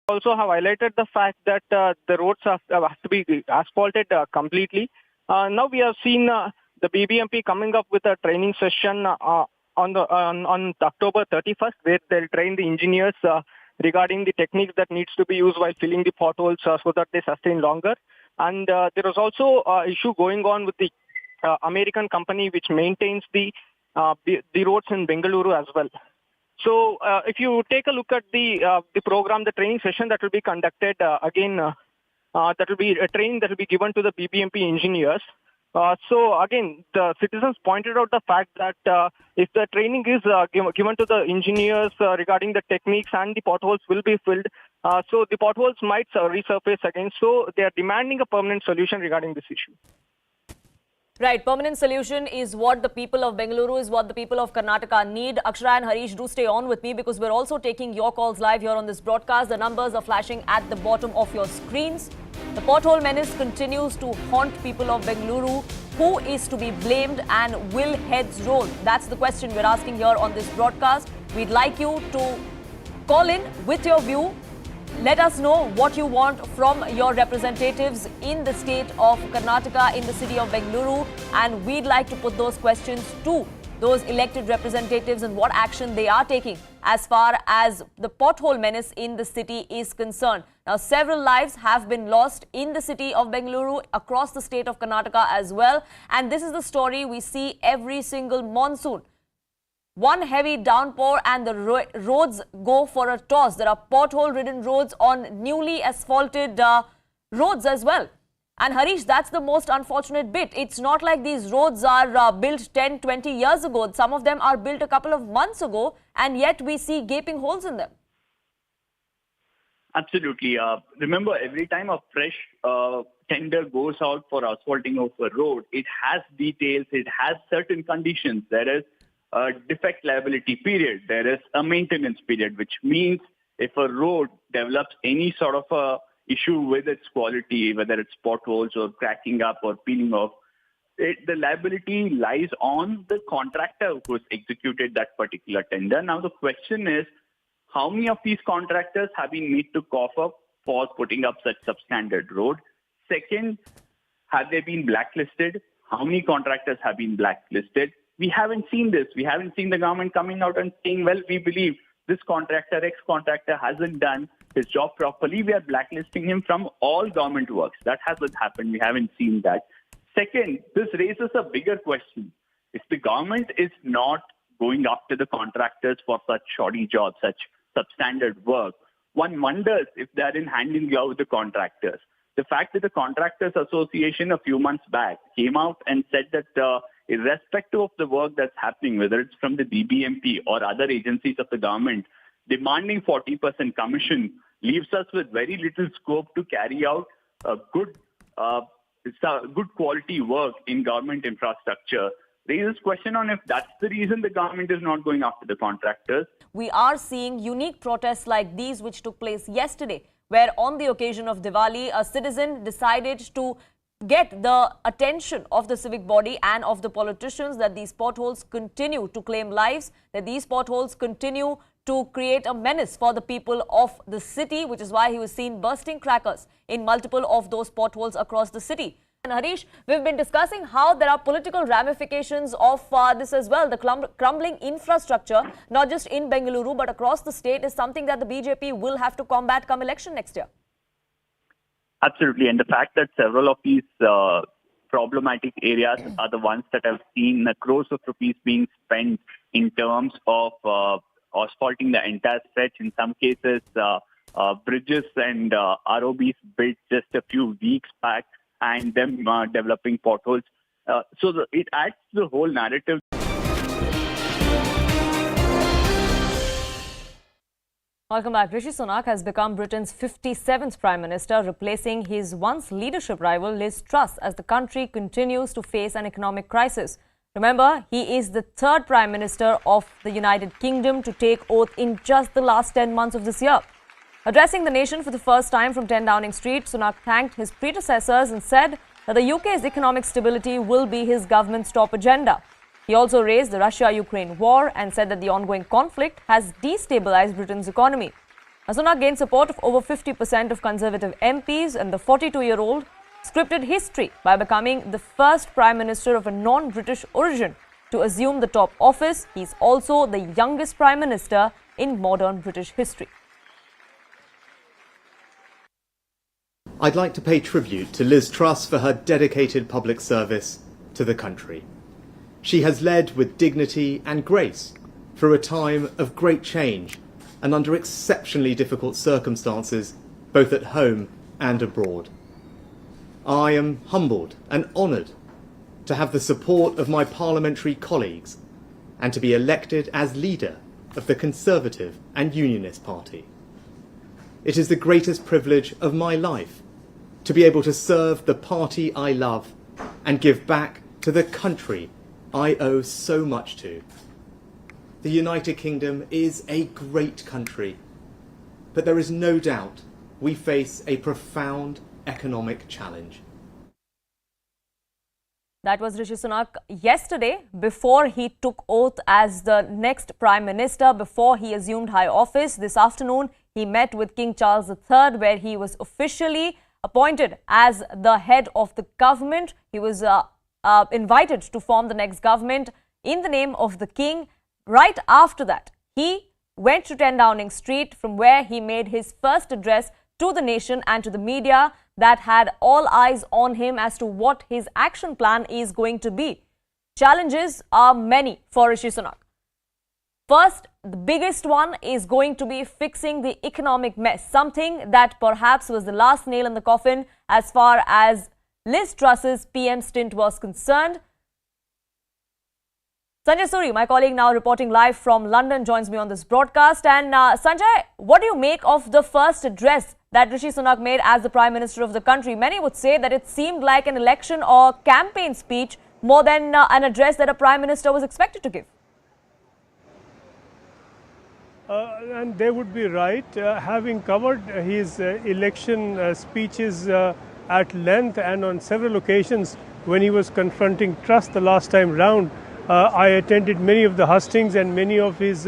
Speaker 6: Also have highlighted the fact that the roads have to be asphalted completely. Now we have seen the BBMP coming up with a training session on October 31st, where they'll train the engineers regarding the techniques that needs to be used while filling the potholes so that they sustain longer. And there is also an issue going on with the American company which maintains the roads in Bengaluru as well. So if you take a look at the program, the training session that will be conducted, that will be a training that will be given to the BBMP engineers. So again, the citizens pointed out the fact that if the training is given to the engineers regarding the techniques and the potholes will be filled, so the potholes might resurface again. So they are demanding a permanent solution regarding this issue.
Speaker 1: Right, permanent solution is what the people of Bengaluru, is what the people of Karnataka need. Akshara and Harish, do stay on with me because we're also taking your calls live here on this broadcast. The numbers are flashing at the bottom of your screens. The pothole menace continues to haunt people of Bengaluru. Who is to be blamed and will heads roll? That's the question we're asking here on this broadcast. We'd like you to call in with your view. Let us know what you want from your representatives in the state of Karnataka, in the city of Bengaluru, and we'd like to put those questions to those elected representatives and what action they are taking as far as the pothole menace in the city is concerned. Now, several lives have been lost in the city of Bengaluru, across the state of Karnataka as well. And this is the story we see every single monsoon. One heavy downpour and the roads go for a toss. There are pothole-ridden roads on newly asphalted roads as well. And Harish, that's the most unfortunate bit. It's not like these roads are built 10, 20 years ago. Some of them are built a couple of months ago, and yet we see gaping holes in them.
Speaker 5: Absolutely. Remember, every time a fresh tender goes out for asphalting of a road, it has details, it has certain conditions. There is a defect liability period. There is a maintenance period, which means if a road develops any sort of a issue with its quality, whether it's potholes or cracking up or peeling off, the liability lies on the contractor who has executed that particular tender. Now, the question is, how many of these contractors have been made to cough up for putting up such substandard road? Second, have they been blacklisted? How many contractors have been blacklisted? We haven't seen this. We haven't seen the government coming out and saying, well, we believe this contractor, ex-contractor hasn't done his job properly. We are blacklisting him from all government works. That hasn't happened. We haven't seen that. Second, this raises a bigger question. If the government is not going after the contractors for such shoddy jobs, such substandard work, one wonders if they are in hand in glove with the contractors. The fact that the Contractors Association a few months back came out and said that irrespective of the work that's happening, whether it's from the BBMP or other agencies of the government, demanding 40% commission leaves us with very little scope to carry out good quality work in government infrastructure. Raises question on if that's the reason the government is not going after the contractors.
Speaker 1: We are seeing unique protests like these which took place yesterday, where on the occasion of Diwali, a citizen decided to get the attention of the civic body and of the politicians that these potholes continue to claim lives, that these potholes continue to create a menace for the people of the city, which is why he was seen bursting crackers in multiple of those potholes across the city. And Harish, we've been discussing how there are political ramifications of this as well. The crumbling infrastructure, not just in Bengaluru, but across the state, is something that the BJP will have to combat come election next year.
Speaker 5: Absolutely. And the fact that several of these problematic areas are the ones that have seen crores of rupees being spent in terms of asphalting the entire stretch. In some cases, bridges and ROBs built just a few weeks back, and them developing potholes. It adds to the whole narrative.
Speaker 1: Welcome back. Rishi Sunak has become Britain's 57th Prime Minister, replacing his once leadership rival Liz Truss as the country continues to face an economic crisis. Remember, he is the third Prime Minister of the United Kingdom to take oath in just the last 10 months of this year. Addressing the nation for the first time from 10 Downing Street, Sunak thanked his predecessors and said that the UK's economic stability will be his government's top agenda. He also raised the Russia-Ukraine war and said that the ongoing conflict has destabilized Britain's economy. Sunak gained support of over 50% of Conservative MPs, and the 42-year-old scripted history by becoming the first Prime Minister of a non-British origin to assume the top office. He's also the youngest Prime Minister in modern British history.
Speaker 8: I'd like to pay tribute to Liz Truss for her dedicated public service to the country. She has led with dignity and grace through a time of great change and under exceptionally difficult circumstances, both at home and abroad. I am humbled and honoured to have the support of my parliamentary colleagues and to be elected as leader of the Conservative and Unionist Party. It is the greatest privilege of my life to be able to serve the party I love and give back to the country I owe so much to. The United Kingdom is a great country, but there is no doubt we face a profound economic challenge.
Speaker 1: That was Rishi Sunak yesterday, before he took oath as the next Prime Minister, before he assumed high office. This afternoon, he met with King Charles III, where he was officially appointed as the head of the government. He was invited to form the next government in the name of the king. Right after that, he went to 10 Downing Street, from where he made his first address to the nation and to the media that had all eyes on him as to what his action plan is going to be. Challenges are many for Rishi Sunak. First, the biggest one is going to be fixing the economic mess, something that perhaps was the last nail in the coffin as far as Liz Truss's PM stint was concerned. Sanjay Suri, my colleague now reporting live from London, joins me on this broadcast. And Sanjay, what do you make of the first address that Rishi Sunak made as the Prime Minister of the country? Many would say that it seemed like an election or campaign speech more than an address that a Prime Minister was expected to give.
Speaker 9: And they would be right. Having covered his election speeches at length and on several occasions when he was confronting Truss the last time round, I attended many of the hustings and many of his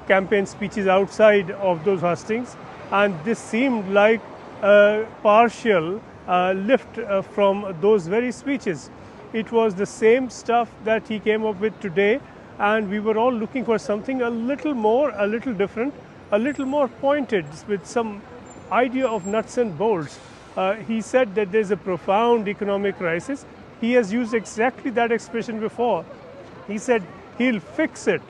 Speaker 9: campaign speeches outside of those hustings, and this seemed like a partial lift from those very speeches. It was the same stuff that he came up with today, and we were all looking for something a little more, a little different, a little more pointed, with some idea of nuts and bolts. He said that there's a profound economic crisis. He has used exactly that expression before. He said he'll fix it.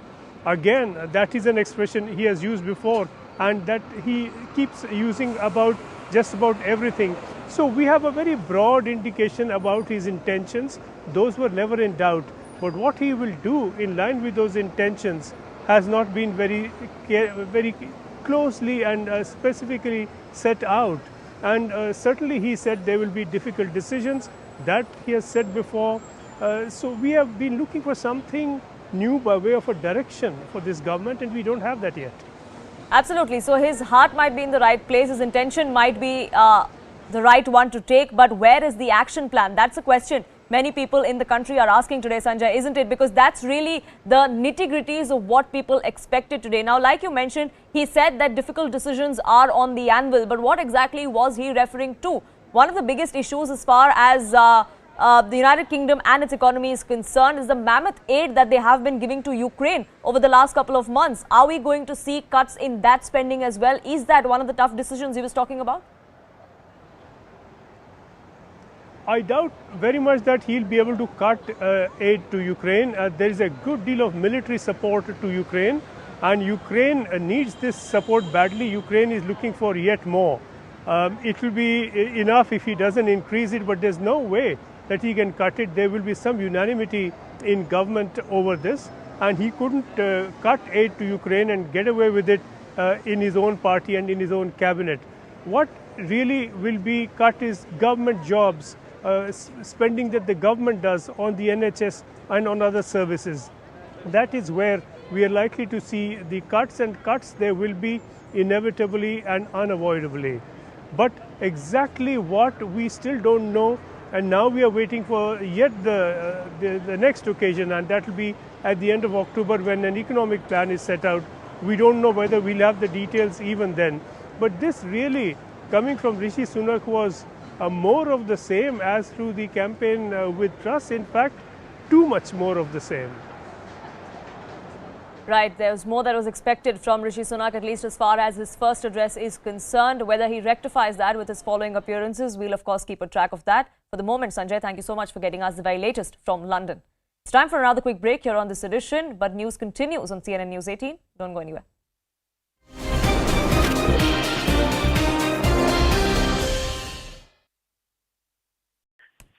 Speaker 9: Again, that is an expression he has used before, and that he keeps using about just about everything. So we have a very broad indication about his intentions. Those were never in doubt. But what he will do in line with those intentions has not been very closely and specifically set out. And certainly he said there will be difficult decisions. That he has said before. So we have been looking for something new by way of a direction for this government, and we don't have that yet.
Speaker 1: Absolutely. So his heart might be in the right place, his intention might be the right one to take, but where is the action plan? That's a question many people in the country are asking today, Sanjay, isn't it? Because that's really the nitty-gritties of what people expected today. Now, like you mentioned, he said that difficult decisions are on the anvil, but what exactly was he referring to? One of the biggest issues as far as the United Kingdom and its economy is concerned is the mammoth aid that they have been giving to Ukraine over the last couple of months. Are we going to see cuts in that spending as well? Is that one of the tough decisions he was talking about?
Speaker 9: I doubt very much that he'll be able to cut aid to Ukraine. There is a good deal of military support to Ukraine, and Ukraine needs this support badly. Ukraine is looking for yet more. It will be enough if he doesn't increase it, but there's no way that he can cut it. There will be some unanimity in government over this, and he couldn't cut aid to Ukraine and get away with it in his own party and in his own cabinet. What really will be cut is government jobs, spending that the government does on the NHS and on other services. That is where we are likely to see the cuts, and cuts there will be inevitably and unavoidably. But exactly what, we still don't know, and now we are waiting for yet the next occasion, and that will be at the end of October when an economic plan is set out. We don't know whether we'll have the details even then. But this really, coming from Rishi Sunak, was more of the same as through the campaign with Truss. In fact, too much more of the same.
Speaker 1: Right, there was more that was expected from Rishi Sunak, at least as far as his first address is concerned. Whether he rectifies that with his following appearances, we'll of course keep a track of that. For the moment, Sanjay, thank you so much for getting us the very latest from London. It's time for another quick break here on this edition, but news continues on CNN News 18. Don't go anywhere.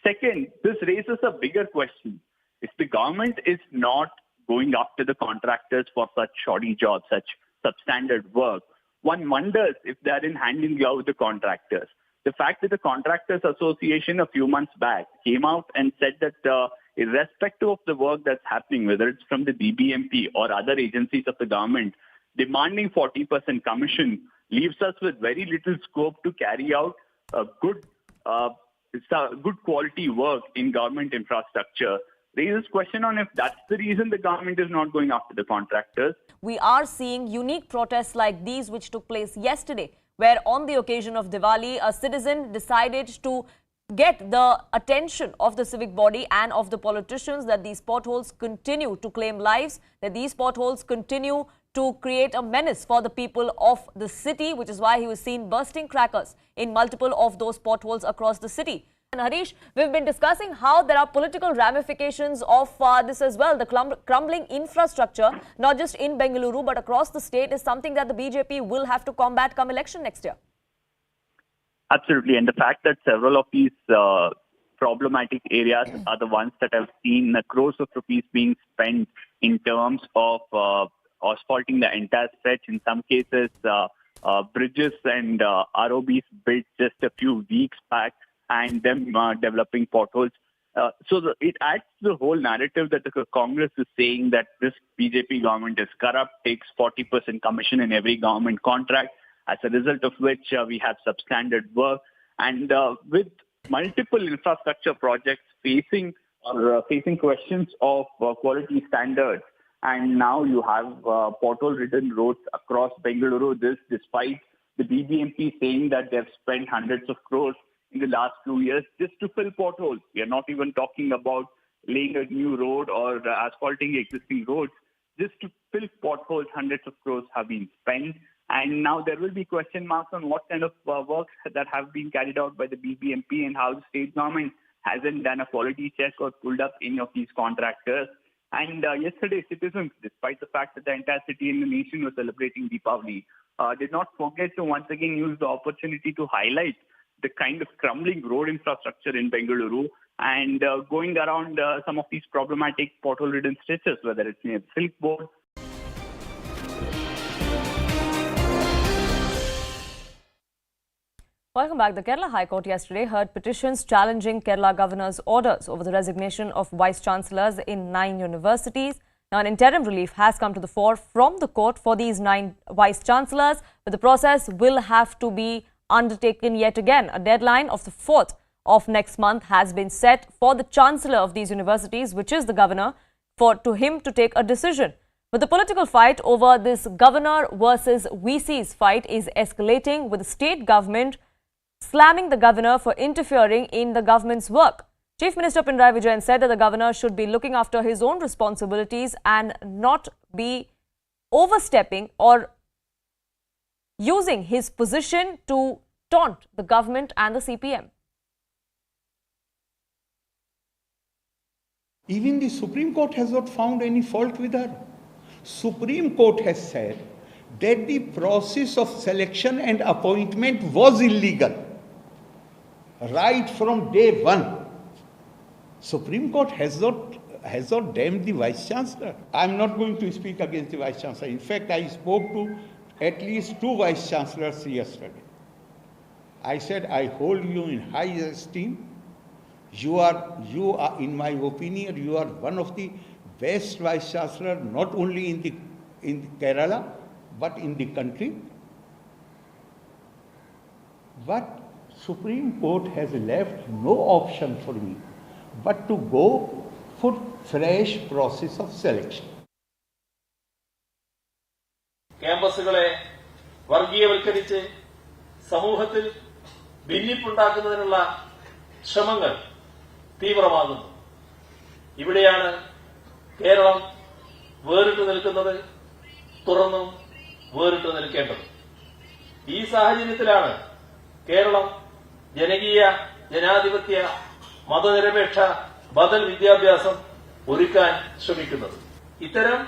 Speaker 5: Second, this raises a bigger question. If the government is not going after the contractors for such shoddy jobs, such substandard work, one wonders if they are in hand in glove with the contractors. The fact that the Contractors Association a few months back came out and said that irrespective of the work that's happening, whether it's from the BBMP or other agencies of the government, demanding 40% commission leaves us with very little scope to carry out good quality work in government infrastructure. Raises question on if that's the reason the government is not going after the contractors.
Speaker 1: We are seeing unique protests like these which took place yesterday, where on the occasion of Diwali, a citizen decided to get the attention of the civic body and of the politicians, that these potholes continue to claim lives, that these potholes continue to create a menace for the people of the city, which is why he was seen bursting crackers in multiple of those potholes across the city. And Harish, we've been discussing how there are political ramifications of this as well. The crumbling infrastructure, not just in Bengaluru but across the state, is something that the BJP will have to combat come election next year.
Speaker 5: Absolutely. And the fact that several of these problematic areas are the ones that have seen crores of rupees being spent in terms of asphalting the entire stretch, in some cases bridges and ROBs built just a few weeks back, and them developing potholes. It adds to the whole narrative that the Congress is saying that this BJP government is corrupt, takes 40% commission in every government contract, as a result of which we have substandard work. And with multiple infrastructure projects facing questions of quality standards, and now you have pothole-ridden roads across Bengaluru, this despite the BBMP saying that they've spent hundreds of crores in the last 2 years just to fill potholes. We are not even talking about laying a new road or asphalting existing roads. Just to fill potholes, hundreds of crores have been spent. And now there will be question marks on what kind of works that have been carried out by the BBMP and how the state government hasn't done a quality check or pulled up any of these contractors. And yesterday, citizens, despite the fact that the entire city and the nation was celebrating Diwali, did not forget to once again use the opportunity to highlight the kind of crumbling road infrastructure in Bengaluru and going around some of these problematic pothole-ridden stretches, whether it's near the Silk Board.
Speaker 1: Welcome back. The Kerala High Court yesterday heard petitions challenging Kerala Governor's orders over the resignation of Vice-Chancellors in 9 universities. Now, an interim relief has come to the fore from the court for these 9 Vice-Chancellors, but the process will have to be undertaken yet again. A deadline of the 4th of next month has been set for the Chancellor of these universities, which is the Governor, to him to take a decision. But the political fight over this Governor versus VC's fight is escalating, with the state government slamming the Governor for interfering in the government's work. Chief Minister Pinarayi Vijayan said that the Governor should be looking after his own responsibilities and not be overstepping or using his position to taunt the government and the CPM.
Speaker 10: Even the Supreme Court has not found any fault with her. Supreme Court has said that the process of selection and appointment was illegal right from day one. Supreme Court has not damned the Vice Chancellor. I am not going to speak against the Vice Chancellor. In fact, I spoke to at least 2 Vice Chancellors yesterday. I said, I hold you in high esteem. You are, in my opinion, you are one of the best Vice Chancellor, not only in Kerala, but in the country. But Supreme Court has left no option for me but to go for fresh process of selection.
Speaker 11: ക്യാമ്പസുകളെ വർഗീയവൽക്കരിച്ച് സമൂഹത്തിൽ ഭിന്നിപ്പുണ്ടാക്കുന്നതിനുള്ള ശ്രമങ്ങൾ തീവ്രമാകുന്നു. ഇവിടെയാണ് കേരളം വേറിട്ട് നിൽക്കുന്നത്, തുറന്നും വേറിട്ട് നിൽക്കേണ്ടത്. ഈ സാഹചര്യത്തിലാണ് കേരളം ജനകീയ ജനാധിപത്യ മതനിരപേക്ഷ ബദൽ വിദ്യാഭ്യാസം ഒരുക്കാൻ ശ്രമിക്കുന്നത്. ഇത്തരം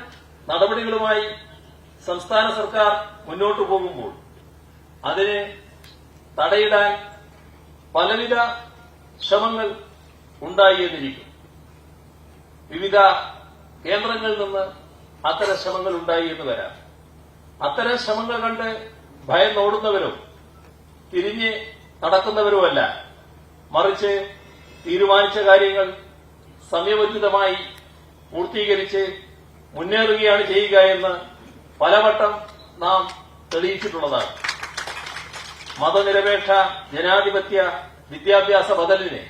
Speaker 11: നടപടികളുമായി സംസ്ഥാന സർക്കാർ മുന്നോട്ടു പോകുമ്പോൾ അതിനെ തടയിടാൻ പലവിധ ശ്രമങ്ങൾ ഉണ്ടായിരിക്കും. വിവിധ കേന്ദ്രങ്ങളിൽ നിന്ന് അത്തരം ശ്രമങ്ങൾ ഉണ്ടായി എന്ന് വരാം. അത്തരം ശ്രമങ്ങൾ കണ്ട് ഭയന്നോടുന്നവരോ തിരിഞ്ഞ് നടക്കുന്നവരുമല്ല, മറിച്ച് തീരുമാനിച്ച കാര്യങ്ങൾ സമയബന്ധിതമായി പൂർത്തീകരിച്ച് മുന്നേറുകയാണ് ചെയ്യുക എന്ന് പലവട്ടം നാം തെളിയിച്ചിട്ടുള്ളതാണ്. മതനിരപേക്ഷ ജനാധിപത്യ വിദ്യാഭ്യാസ ബദലിനെ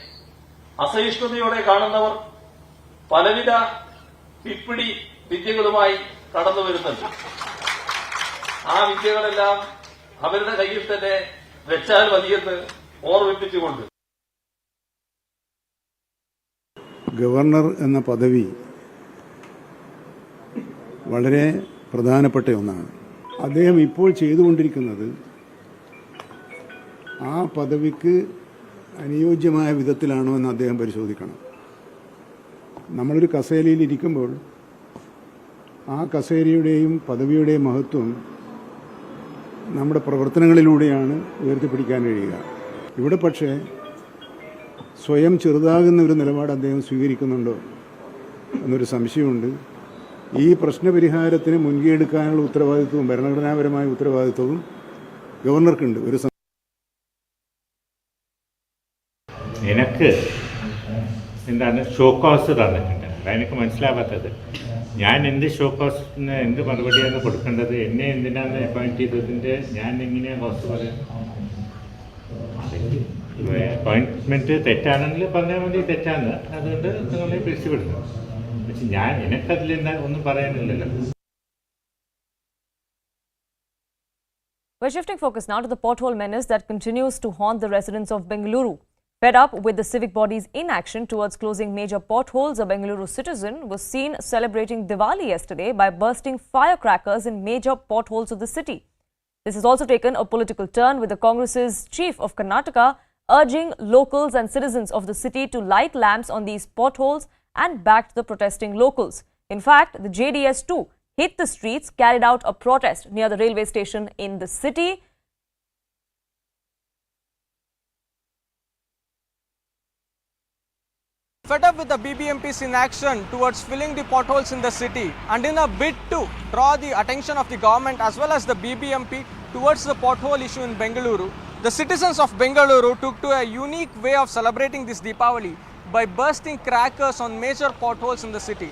Speaker 11: അസഹിഷ്ണുതയോടെ കാണുന്നവർ പലവിധ പിപ്പിടി വിദ്യകളുമായി കടന്നു വരുന്നുണ്ട്. ആ വിദ്യകളെല്ലാം അവരുടെ കയ്യിൽ തന്നെ വെച്ചാൽ മതിയെന്ന് ഓർമ്മിപ്പിച്ചുകൊണ്ട്
Speaker 12: ഗവർണർ എന്ന പദവി വളരെ പ്രധാനപ്പെട്ട ഒന്നാണ്. അദ്ദേഹം ഇപ്പോൾ ചെയ്തുകൊണ്ടിരിക്കുന്നത് ആ പദവിക്ക് അനുയോജ്യമായ വിധത്തിലാണോ എന്ന് അദ്ദേഹം പരിശോധിക്കണം. നമ്മളൊരു കസേരയിൽ ഇരിക്കുമ്പോൾ ആ കസേരയുടെയും പദവിയുടെയും മഹത്വം നമ്മുടെ പ്രവർത്തനങ്ങളിലൂടെയാണ് ഉയർത്തിപ്പിടിക്കാൻ കഴിയുക. ഇവിടെ പക്ഷേ സ്വയം ചെറുതാകുന്ന ഒരു നിലപാട് അദ്ദേഹം സ്വീകരിക്കുന്നുണ്ടോ എന്നൊരു സംശയമുണ്ട്. ഈ പ്രശ്നപരിഹാരത്തിന് മുൻകൈയെടുക്കാനുള്ള ഉത്തരവാദിത്വവും ഭരണഘടനാപരമായ ഉത്തരവാദിത്വവും ഗവർണർക്കുണ്ട്.
Speaker 13: എനിക്ക് എന്താണ് ഷോക്കോസ് തന്നിട്ടുണ്ട്. അതെനിക്ക് മനസ്സിലാവാത്തത്. ഞാൻ എന്ത് ഷോക്കോസിന് എന്ത് മറുപടിയാണ് കൊടുക്കേണ്ടത്? എന്നെ എന്തിനാണ് അപ്പോയിൻറ്റ് ചെയ്തതിൻ്റെ ഞാൻ എങ്ങനെയാണ് കോസ് പറയാം? അപ്പോയിൻറ്റ്മെൻറ്റ് തെറ്റാണെങ്കിൽ പറഞ്ഞാൽ മതി തെറ്റാണ്, അതുകൊണ്ട് നിങ്ങളെ പിരിച്ചുവിടുന്നു. പക്ഷെ എനിക്കതിൽ ഒന്നും പറയാനില്ലല്ലോ.
Speaker 1: We're shifting focus now to the pothole menace that continues to haunt the residents of Bengaluru. Fed up with the civic body's inaction towards closing major potholes, a Bengaluru citizen was seen celebrating Diwali yesterday by bursting firecrackers in major potholes of the city. This has also taken a political turn, with the Congress's chief of Karnataka urging locals and citizens of the city to light lamps on these potholes and backed the protesting locals. In fact, the JDS too hit the streets, carried out a protest near the railway station in the city.
Speaker 6: Fed up with the BBMP's inaction towards filling the potholes in the city, and in a bid to draw the attention of the government as well as the BBMP towards the pothole issue in Bengaluru, the citizens of Bengaluru took to a unique way of celebrating this Diwali by bursting crackers on major potholes in the city.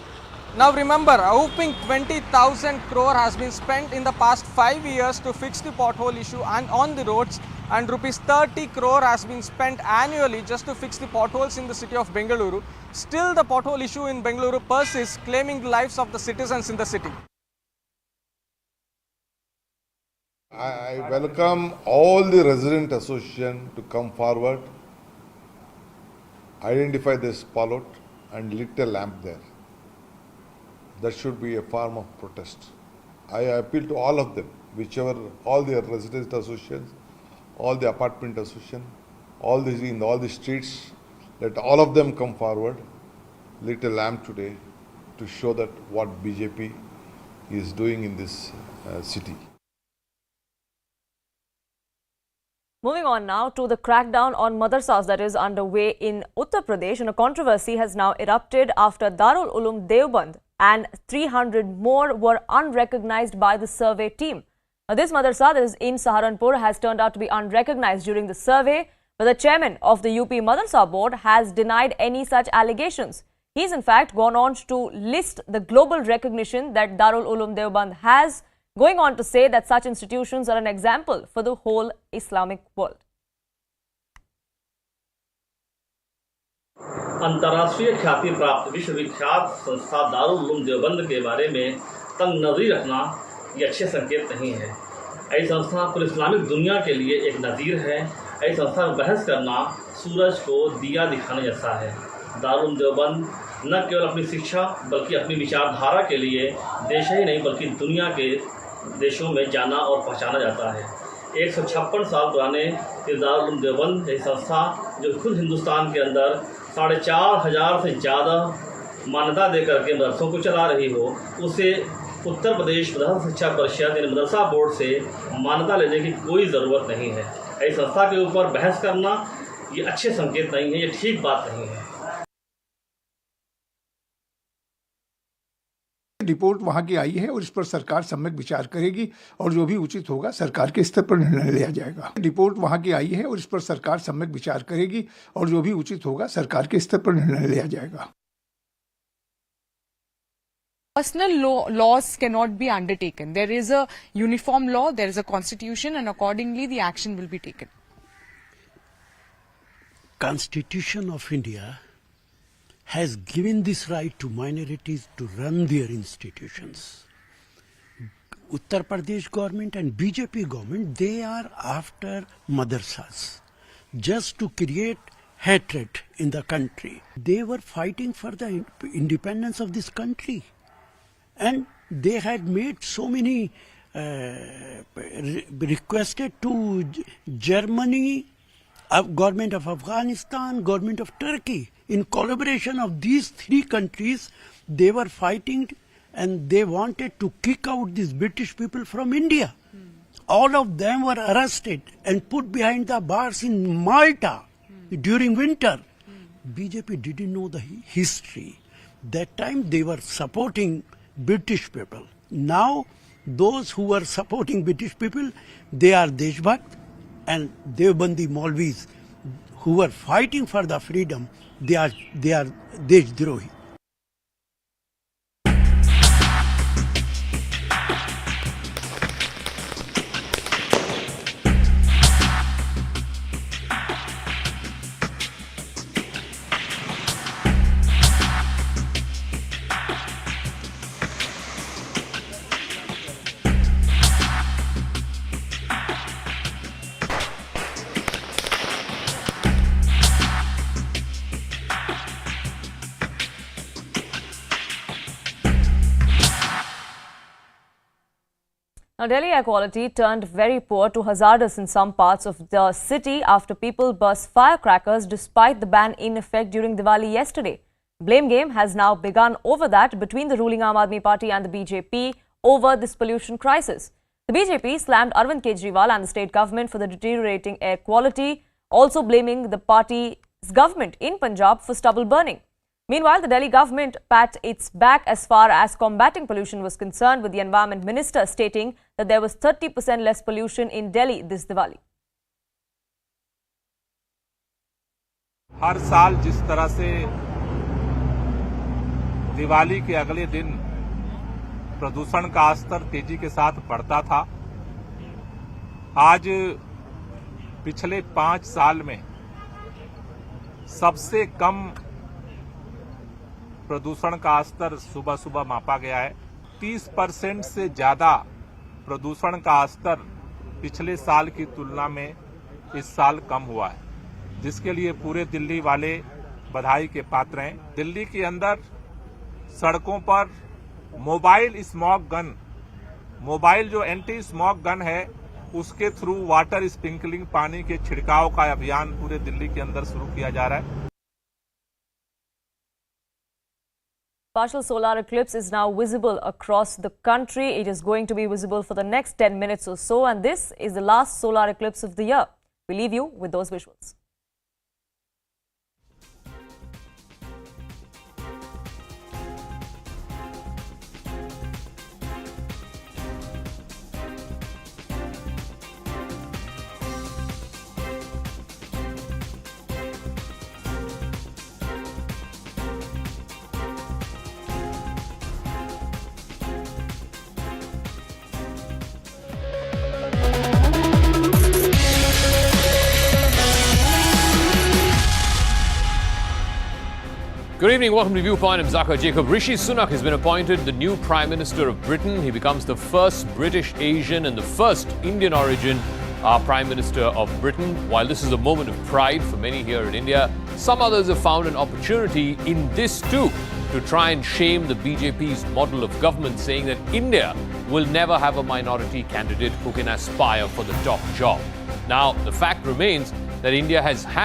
Speaker 6: Now remember, a whopping 20,000 crore has been spent in the past 5 years to fix the pothole issue and on the roads, and rupees 30 crore has been spent annually just to fix the potholes in the city of Bengaluru. Still, the pothole issue in Bengaluru persists, claiming the lives of the citizens in the city.
Speaker 14: I welcome all the resident association to come forward, identify this pothole and lit a lamp there. That should be a form of protest. I appeal to all of them, all the resident associations, all the apartment association, in all the streets, let all of them come forward, lit a lamp today to show that what BJP is doing in this city.
Speaker 1: Moving on now to the crackdown on madrasas that is underway in Uttar Pradesh, and a controversy has now erupted after Darul Uloom Deoband and 300 more were unrecognized by the survey team. Now, this madrasa that is in Saharanpur has turned out to be unrecognized during the survey, but the chairman of the UP Madrasa board has denied any such allegations. He's in fact gone on to list the global recognition that Darul Uloom Deoband has, going on to say that such institutions are an example for the whole Islamic world.
Speaker 11: अंतर्राष्ट्रीय ख्याति प्राप्त विश्वविख्यात संस्था दारुल उलूम देवबंद के बारे में तंग नजरी रखना ये अच्छे संकेत नहीं है। ऐसी संस्था पूरी इस्लामिक दुनिया के लिए एक नज़ीर है। ऐसी संस्था में बहस करना सूरज को दिया दिखाने जैसा है। दारुल उलूम देवबंद न केवल अपनी शिक्षा बल्कि अपनी विचारधारा के लिए देश ही नहीं बल्कि दुनिया के देशों में जाना और पहचाना जाता है। 156 साल पुराने इस दारुल उलूम देवबंद एक संस्था जो खुद हिंदुस्तान के अंदर 4,500 से ज़्यादा मान्यता देकर के मदरसों को चला रही हो, उसे उत्तर प्रदेश मदरसा शिक्षा परिषद यानी मदरसा बोर्ड से मान्यता लेने की कोई ज़रूरत नहीं है। ऐसी संस्था के ऊपर बहस करना ये अच्छे संकेत नहीं है, ये ठीक बात नहीं है।
Speaker 15: रिपोर्ट वहां की आई है और इस पर सरकार सम्यक विचार करेगी और जो भी उचित होगा सरकार के स्तर पर निर्णय लिया जाएगा। रिपोर्ट वहां की आई है और इस पर सरकार सम्यक विचार करेगी और जो भी उचित होगा सरकार के स्तर पर निर्णय लिया जाएगा।
Speaker 16: Personal laws cannot be undertaken. There is a uniform law, there is a constitution, and accordingly the action will be taken.
Speaker 17: Constitution of India has given this right to minorities to run their institutions. Uttar Pradesh government and BJP government, they are after madrasas just to create hatred in the country. They were fighting for the independence of this country. And they had made so many requested to Germany, government of Afghanistan, government of Turkey. In collaboration of these three countries, they were fighting and they wanted to kick out these British people from India. All of them were arrested and put behind the bars in Malta during winter. BJP didn't know the history. That time they were supporting British people. Now those who are supporting British people, they are Deshbhakt, and Devbandi Maulvis who are fighting for the freedom, they are Deshdrohi.
Speaker 1: Now, Delhi air quality turned very poor to hazardous in some parts of the city after people burst firecrackers despite the ban in effect during Diwali yesterday. Blame game has now begun over that between the ruling Aam Aadmi Party and the BJP over this pollution crisis. The BJP slammed Arvind Kejriwal and the state government for the deteriorating air quality, also blaming the party's government in Punjab for stubble burning. Meanwhile, the Delhi government pat its back as far as combating pollution was concerned, with the environment minister stating that there was 30% less pollution in Delhi this Diwali.
Speaker 18: हर साल जिस तरह से दिवाली के अगले दिन प्रदूषण का स्तर तेजी के साथ बढ़ता था, आज पिछले 5 साल में सबसे कम प्रदूषण का स्तर सुबह सुबह मापा गया है। 30% से ज्यादा प्रदूषण का स्तर पिछले साल की तुलना में इस साल कम हुआ है, जिसके लिए पूरे दिल्ली वाले बधाई के पात्र हैं। दिल्ली के अंदर सड़कों पर मोबाइल जो एंटी स्मॉग गन है, उसके थ्रू वाटर स्प्रिंकलिंग, पानी के छिड़काव का अभियान पूरे दिल्ली के अंदर शुरू किया जा रहा है।
Speaker 1: Partial solar eclipse is now visible across the country. It is going to be visible for the next 10 minutes or so, and this is the last solar eclipse of the year. We leave you with those visuals.
Speaker 19: Good evening, welcome to Viewpoint. I'm Zaka Jacob. Rishi Sunak has been appointed the new Prime Minister of Britain. He becomes the first British Asian and the first Indian origin Prime Minister of Britain. While this is a moment of pride for many here in India, some others have found an opportunity in this too to try and shame the BJP's model of government, saying that India will never have a minority candidate who can aspire for the top job. Now, the fact remains that India has had